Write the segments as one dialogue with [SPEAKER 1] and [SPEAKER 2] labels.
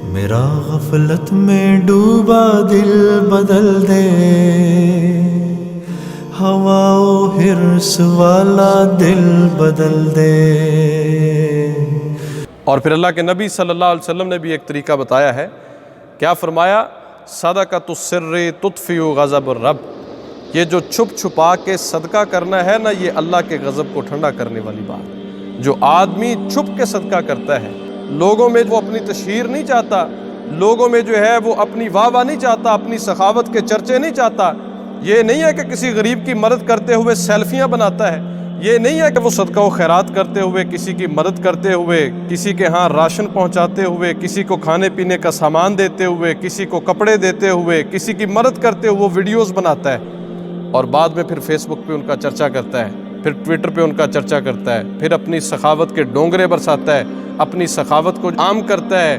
[SPEAKER 1] میرا غفلت میں ڈوبا دل بدل دے، ہوا و حرص والا دل بدل دے۔
[SPEAKER 2] اور پھر اللہ کے نبی صلی اللہ علیہ وسلم نے بھی ایک طریقہ بتایا ہے۔ کیا فرمایا؟ صدقۃ السر تطفئ غضب الرب۔ یہ جو چھپ چھپا کے صدقہ کرنا ہے نا، یہ اللہ کے غضب کو ٹھنڈا کرنے والی بات۔ جو آدمی چھپ کے صدقہ کرتا ہے، لوگوں میں وہ اپنی تشہیر نہیں چاہتا، لوگوں میں جو ہے وہ اپنی واہ واہ نہیں چاہتا، اپنی سخاوت کے چرچے نہیں چاہتا، یہ نہیں ہے کہ کسی غریب کی مدد کرتے ہوئے سیلفیاں بناتا ہے، یہ نہیں ہے کہ وہ صدقہ و خیرات کرتے ہوئے، کسی کی مدد کرتے ہوئے، کسی کے ہاں راشن پہنچاتے ہوئے، کسی کو کھانے پینے کا سامان دیتے ہوئے، کسی کو کپڑے دیتے ہوئے، کسی کی مدد کرتے ہوئے وہ ویڈیوز بناتا ہے اور بعد میں پھر فیس بک پہ ان کا چرچا کرتا ہے، پھر ٹویٹر پہ ان کا چرچا کرتا ہے، پھر اپنی سخاوت کے ڈونگرے برساتا ہے، اپنی سخاوت کو عام کرتا ہے۔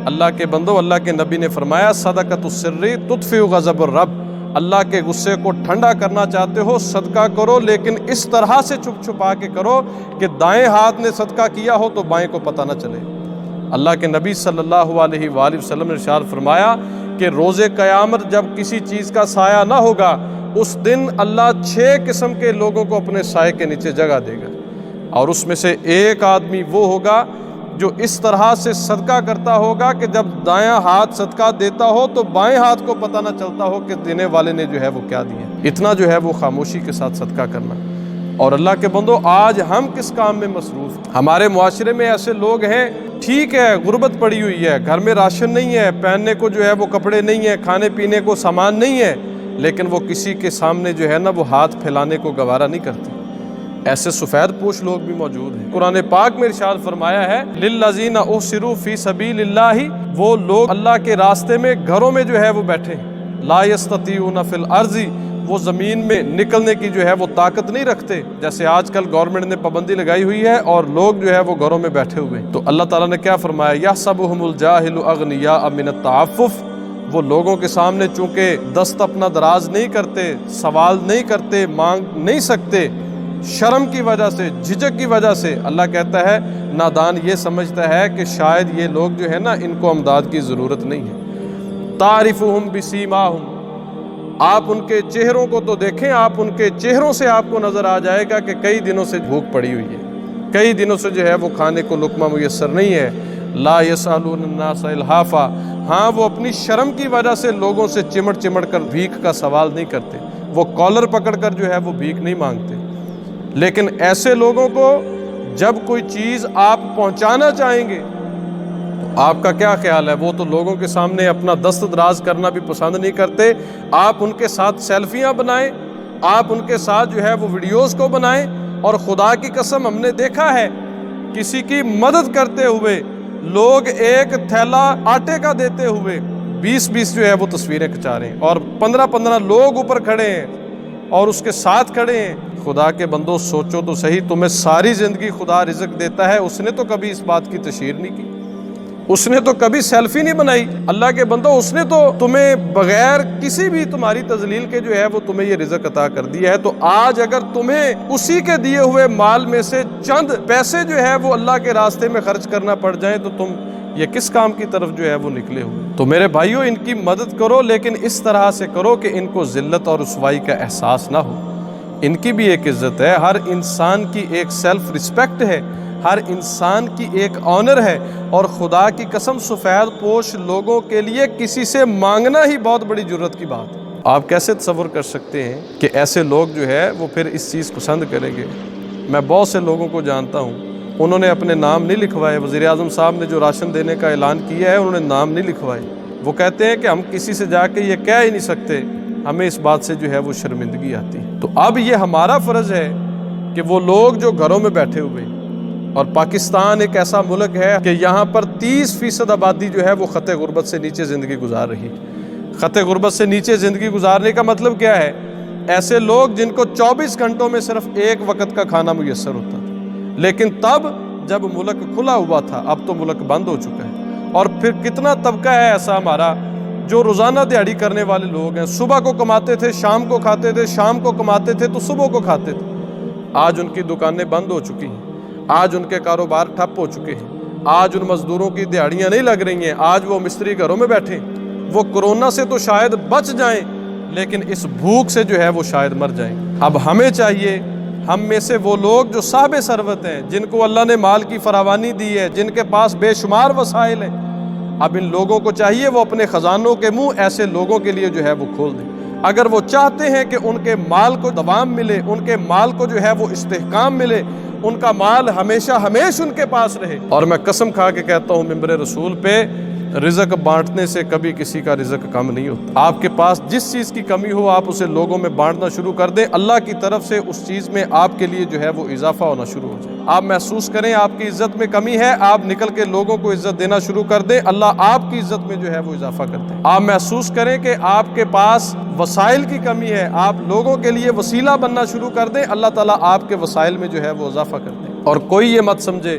[SPEAKER 2] اللہ کے بندو، اللہ کے نبی نے فرمایا صدقۃ السر تطفئ غضب الرب۔ اللہ کے غصے کو ٹھنڈا کرنا چاہتے ہو، صدقہ کرو، لیکن اس طرح سے چھپ چھپا کے کرو کہ دائیں ہاتھ نے صدقہ کیا ہو تو بائیں کو پتہ نہ چلے۔ اللہ کے نبی صلی اللہ علیہ وآلہ وسلم نے ارشاد فرمایا کہ روز قیامت جب کسی چیز کا سایہ نہ ہوگا، اس دن اللہ 6 قسم کے لوگوں کو اپنے سائے کے نیچے جگہ دے گا، اور اس میں سے ایک آدمی وہ ہوگا جو اس طرح سے صدقہ کرتا ہوگا کہ جب دایاں ہاتھ صدقہ دیتا ہو تو بائیں ہاتھ کو پتہ نہ چلتا ہو کہ دینے والے نے جو ہے وہ کیا دیا۔ اتنا جو ہے وہ خاموشی کے ساتھ صدقہ کرنا۔ اور اللہ کے بندو، آج ہم کس کام میں مصروف ہیں؟ ہمارے معاشرے میں ایسے لوگ ہیں، ٹھیک ہے غربت پڑی ہوئی ہے، گھر میں راشن نہیں ہے، پہننے کو جو ہے وہ کپڑے نہیں ہے، کھانے پینے کو سامان نہیں ہے، لیکن وہ کسی کے سامنے جو ہے نا وہ ہاتھ پھیلانے کو گوارا نہیں کرتے۔ ایسے سفید پوش لوگ بھی موجود ہیں۔ قرآن پاک میں ارشاد فرمایا ہے للذین احصروا فی سبیل اللہ، وہ لوگ اللہ کے راستے میں گھروں میں جو ہے وہ بیٹھے ہیں، لا یستطیعون فی الارض، وہ زمین میں نکلنے کی جو ہے وہ طاقت نہیں رکھتے، جیسے آج کل گورنمنٹ نے پابندی لگائی ہوئی ہے اور لوگ جو ہے وہ گھروں میں بیٹھے ہوئے۔ تو اللہ تعالیٰ نے کیا فرمایا؟ یحسبهم الجاہل اغنیاء من التعفف، وہ لوگوں کے سامنے چونکہ دست اپنا دراز نہیں کرتے، سوال نہیں کرتے، مانگ نہیں سکتے، شرم کی وجہ سے، جھجک کی وجہ سے، اللہ کہتا ہے نادان یہ سمجھتا ہے کہ شاید یہ لوگ جو ہے نا ان کو امداد کی ضرورت نہیں ہے۔ تعرفهم بسیماہم، آپ ان کے چہروں کو تو دیکھیں، آپ ان کے چہروں سے آپ کو نظر آ جائے گا کہ کئی دنوں سے بھوک پڑی ہوئی ہے، کئی دنوں سے جو ہے وہ کھانے کو لقمہ میسر نہیں ہے۔ لا یسألون الناس الحافا، ہاں وہ اپنی شرم کی وجہ سے لوگوں سے چمٹ چمٹ کر بھیک کا سوال نہیں کرتے، وہ کالر پکڑ کر جو ہے وہ بھیک نہیں مانگتے۔ لیکن ایسے لوگوں کو جب کوئی چیز آپ پہنچانا چاہیں گے تو آپ کا کیا خیال ہے؟ وہ تو لوگوں کے سامنے اپنا دست دراز کرنا بھی پسند نہیں کرتے، آپ ان کے ساتھ سیلفیاں بنائیں، آپ ان کے ساتھ جو ہے وہ ویڈیوز کو بنائیں، اور خدا کی قسم ہم نے دیکھا ہے کسی کی مدد کرتے ہوئے لوگ ایک تھیلا آٹے کا دیتے ہوئے 20 جو ہے وہ تصویریں کھچا رہے ہیں، اور 15 لوگ اوپر کھڑے ہیں اور اس کے ساتھ کھڑے ہیں۔ خدا کے بندو سوچو تو صحیح، تمہیں ساری زندگی خدا رزق دیتا ہے، اس نے تو کبھی اس بات کی تشہیر نہیں کی، اس نے تو کبھی سیلفی نہیں بنائی۔ اللہ کے بندو، اس نے تو تمہیں بغیر کسی بھی تمہاری تذلیل کے جو ہے وہ تمہیں یہ رزق عطا کر دیا ہے۔ تو آج اگر تمہیں اسی کے دیے ہوئے مال میں سے چند پیسے جو ہے وہ اللہ کے راستے میں خرچ کرنا پڑ جائیں تو تم یہ کس کام کی طرف جو ہے وہ نکلے ہوئے؟ تو میرے بھائیوں، ان کی مدد کرو، لیکن اس طرح سے کرو کہ ان کو ذلت اور رسوائی کا احساس نہ ہو۔ ان کی بھی ایک عزت ہے، ہر انسان کی ایک سیلف رسپیکٹ ہے، ہر انسان کی ایک آنر ہے، اور خدا کی قسم سفید پوش لوگوں کے لیے کسی سے مانگنا ہی بہت بڑی جرت کی بات ہے۔ آپ کیسے تصور کر سکتے ہیں کہ ایسے لوگ جو ہے وہ پھر اس چیز کو پسند کریں گے؟ میں بہت سے لوگوں کو جانتا ہوں، انہوں نے اپنے نام نہیں لکھوائے، وزیر اعظم صاحب نے جو راشن دینے کا اعلان کیا ہے انہوں نے نام نہیں لکھوائے۔ وہ کہتے ہیں کہ ہم کسی سے جا کے یہ کہہ ہی نہیں سکتے، ہمیں اس بات سے جو ہے وہ شرمندگی آتی ہے۔ تو اب یہ ہمارا فرض ہے کہ وہ لوگ جو گھروں میں بیٹھے ہوئے، اور پاکستان ایک ایسا ملک ہے کہ یہاں پر 30% آبادی جو ہے وہ خط غربت سے نیچے زندگی گزار رہی ہے۔ خط غربت سے نیچے زندگی گزارنے کا مطلب کیا ہے؟ ایسے لوگ جن کو 24 گھنٹوں میں صرف ایک وقت کا کھانا میسر ہوتا تھا، لیکن تب جب ملک کھلا ہوا تھا، اب تو ملک بند ہو چکا ہے۔ اور پھر کتنا طبقہ ہے ایسا ہمارا جو روزانہ دیہڑی کرنے والے لوگ ہیں، صبح کو کماتے تھے، شام کو کھاتے تھے، شام کو کماتے تھے تو صبح کو کھاتے تھے۔ آج ان کی دکانیں بند ہو چکی ہیں، آج ان کے کاروبار ٹھپ ہو چکے ہیں، آج ان مزدوروں کی دیہڑیاں نہیں لگ رہی ہیں، آج وہ مستری گھروں میں بیٹھے، وہ کورونا سے تو شاید بچ جائیں لیکن اس بھوک سے جو ہے وہ شاید مر جائیں۔ اب ہمیں چاہیے، ہم میں سے وہ لوگ جو صاحب ثروت ہیں، جن کو اللہ نے مال کی فراوانی دی ہے، جن کے پاس بے شمار وسائل ہیں، اب ان لوگوں کو چاہیے وہ اپنے خزانوں کے منہ ایسے لوگوں کے لیے جو ہے وہ کھول دیں۔ اگر وہ چاہتے ہیں کہ ان کے مال کو دوام ملے، ان کے مال کو جو ہے وہ استحکام ملے، ان کا مال ہمیشہ ہمیشہ ان کے پاس رہے، اور میں قسم کھا کے کہتا ہوں ممبر رسول پہ، رزق بانٹنے سے کبھی کسی کا رزق کم نہیں ہوتا۔ آپ کے پاس جس چیز کی کمی ہو آپ اسے لوگوں میں بانٹنا شروع کر دیں، اللہ کی طرف سے اس چیز میں آپ کے لیے جو ہے وہ اضافہ ہونا شروع ہو جائے۔ آپ محسوس کریں آپ کی عزت میں کمی ہے، آپ نکل کے لوگوں کو عزت دینا شروع کر دیں، اللہ آپ کی عزت میں جو ہے وہ اضافہ کرتے ہیں۔ آپ محسوس کریں کہ آپ کے پاس وسائل کی کمی ہے، آپ لوگوں کے لیے وسیلہ بننا شروع کر دیں، اللہ تعالیٰ آپ کے وسائل میں جو ہے وہ اضافہ کرتے ہیں۔ اور کوئی یہ مت سمجھے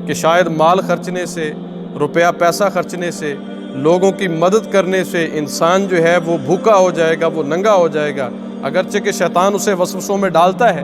[SPEAKER 2] کہ شاید مال خرچنے سے، روپیہ پیسہ خرچنے سے، لوگوں کی مدد کرنے سے انسان جو ہے وہ بھوکا ہو جائے گا، وہ ننگا ہو جائے گا، اگرچہ کہ شیطان اسے وسوسوں میں ڈالتا ہے۔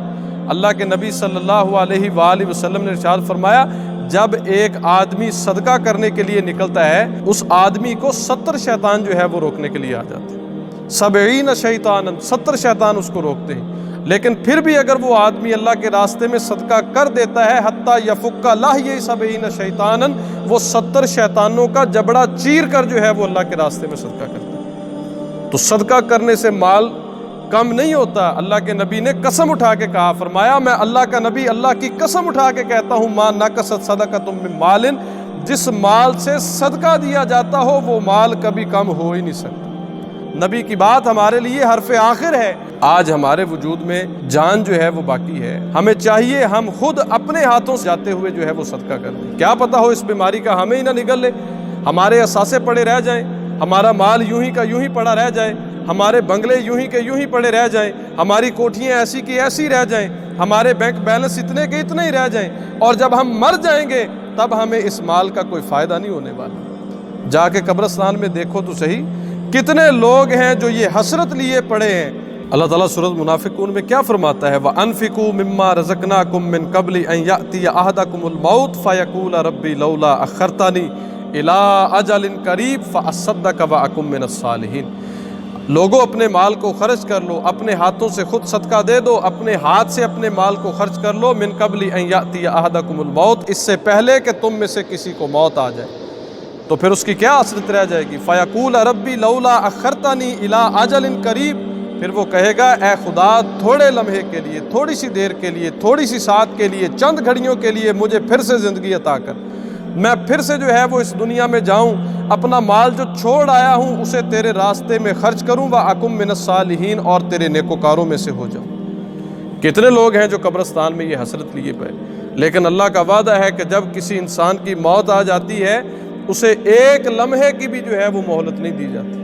[SPEAKER 2] اللہ کے نبی صلی اللہ علیہ وآلہ وسلم نے ارشاد فرمایا، جب ایک آدمی صدقہ کرنے کے لیے نکلتا ہے، اس آدمی کو 70 شیطان جو ہے وہ روکنے کے لیے آ جاتے ہیں۔ 70 شیطان، 70 شیطان اس کو روکتے ہیں، لیکن پھر بھی اگر وہ آدمی اللہ کے راستے میں صدقہ کر دیتا ہے، حتیٰ یفک لہ 70 شیطانا، وہ 70 شیطانوں کا جبڑا چیر کر جو ہے وہ اللہ کے راستے میں صدقہ کرتا ہے۔ تو صدقہ کرنے سے مال کم نہیں ہوتا۔ اللہ کے نبی نے قسم اٹھا کے کہا، فرمایا میں اللہ کا نبی اللہ کی قسم اٹھا کے کہتا ہوں، ما نقصت صدقۃ من مال، جس مال سے صدقہ دیا جاتا ہو وہ مال کبھی کم ہو ہی نہیں سکتا۔ نبی کی بات ہمارے لیے حرف آخر ہے۔ آج ہمارے وجود میں جان جو ہے وہ باقی ہے، ہمیں چاہیے ہم خود اپنے ہاتھوں سے جاتے ہوئے جو ہے وہ صدقہ کر دیں۔ کیا پتہ ہو اس بیماری کا ہمیں ہی نہ نگل لے، ہمارے اثاثے پڑے رہ جائیں، ہمارا مال یوں ہی کا یوں ہی پڑا رہ جائے، ہمارے بنگلے یوں ہی کے یوں ہی پڑے رہ جائیں، ہماری کوٹھیاں ایسی کی ایسی رہ جائیں، ہمارے بینک بیلنس اتنے کے اتنے ہی رہ جائیں، اور جب ہم مر جائیں گے تب ہمیں اس مال کا کوئی فائدہ نہیں ہونے والا۔ جا کے قبرستان میں دیکھو تو صحیح، کتنے لوگ ہیں جو یہ حسرت لیے پڑے ہیں۔ اللہ تعالیٰ سورۃ منافقون میں کیا فرماتا ہے، وَأَنفِقُوا مِمَّا رَزَقْنَاكُم مِّن قَبْلِ أَن يَأْتِيَ أَحَدَكُمُ الْمَوْتُ فَيَقُولَ رَبِّ لَوْلَا أَخَّرْتَنِي إِلَىٰ أَجَلٍ قَرِيبٍ فَأَصَّدَّقَ وَأَكُن مِّنَ الصَّالِحِينَ۔ لوگوں اپنے مال کو خرچ کر لو، اپنے ہاتھوں سے خود صدقہ دے دو، اپنے ہاتھ سے اپنے مال کو خرچ کر لو، مِن قَبْلِ أَن يَأْتِيَ أَحَدَكُمُ الْمَوْتُ، اس سے پہلے کہ تم میں سے کسی کو موت آ جائے۔ تو پھر اس کی کیا حسرت رہ جائے گی، فَيَقُولَ رَبِّ لَوْلَا أَخَّرْتَنِي إِلَىٰ أَجَلٍ قَرِيبٍ، پھر وہ کہے گا اے خدا تھوڑے لمحے کے لیے، تھوڑی سی دیر کے لیے، تھوڑی سی ساتھ کے لیے، چند گھڑیوں کے لیے مجھے پھر سے زندگی عطا کر، میں پھر سے جو ہے وہ اس دنیا میں جاؤں، اپنا مال جو چھوڑ آیا ہوں اسے تیرے راستے میں خرچ کروں، وَأَكُن مِّنَ الصَّالِحِينَ، اور تیرے نیکوکاروں میں سے ہو جاؤں۔ کتنے لوگ ہیں جو قبرستان میں یہ حسرت لیے پے، لیکن اللہ کا وعدہ ہے کہ جب کسی انسان کی موت آ جاتی ہے اسے ایک لمحے کی بھی جو ہے وہ مہلت نہیں دی جاتی۔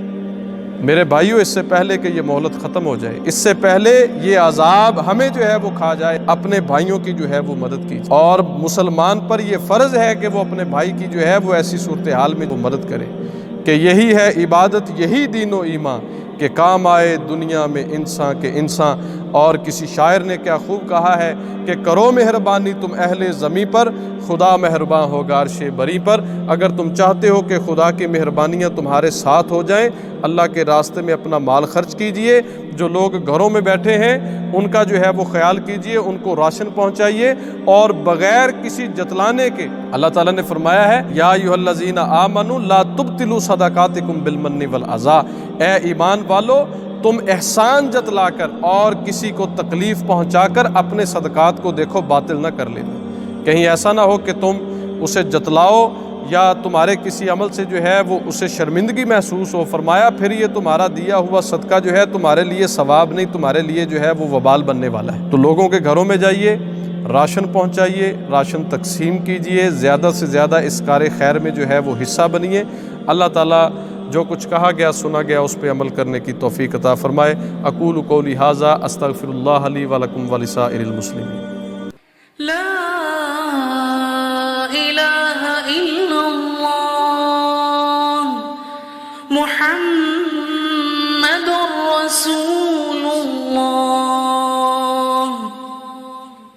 [SPEAKER 2] میرے بھائیوں، اس سے پہلے کہ یہ مہلت ختم ہو جائے، اس سے پہلے یہ عذاب ہمیں جو ہے وہ کھا جائے، اپنے بھائیوں کی جو ہے وہ مدد کیجیے، اور مسلمان پر یہ فرض ہے کہ وہ اپنے بھائی کی جو ہے وہ ایسی صورتحال میں وہ مدد کرے، کہ یہی ہے عبادت، یہی دین و ایمان، کہ کام آئے دنیا میں انسان کے انسان۔ اور کسی شاعر نے کیا خوب کہا ہے کہ کرو مہربانی تم اہل زمیں پر، خدا مہربان ہوگا عرش بری پر۔ اگر تم چاہتے ہو کہ خدا کی مہربانیاں تمہارے ساتھ ہو جائیں، اللہ کے راستے میں اپنا مال خرچ کیجئے، جو لوگ گھروں میں بیٹھے ہیں ان کا جو ہے وہ خیال کیجئے، ان کو راشن پہنچائیے، اور بغیر کسی جتلانے کے۔ اللہ تعالیٰ نے فرمایا ہے یا ایھا الذین آمنوا لا تبطلوا صدقاتکم بالمن والعذا، اے ایمان والو تم احسان جتلا کر اور کسی کو تکلیف پہنچا کر اپنے صدقات کو دیکھو باطل نہ کر لینا، کہیں ایسا نہ ہو کہ تم اسے جتلاؤ یا تمہارے کسی عمل سے جو ہے وہ اسے شرمندگی محسوس ہو۔ فرمایا پھر یہ تمہارا دیا ہوا صدقہ جو ہے تمہارے لیے ثواب نہیں، تمہارے لیے جو ہے وہ وبال بننے والا ہے۔ تو لوگوں کے گھروں میں جائیے، راشن پہنچائیے، راشن تقسیم کیجئے، زیادہ سے زیادہ اس کار خیر میں جو ہے وہ حصہ بنیے۔ اللہ تعالیٰ جو کچھ کہا گیا سنا گیا اس پہ عمل کرنے کی توفیق عطا فرمائے۔ اقول قولی ھذا استغفر اللہ لی ولکم ولسائر المسلمین۔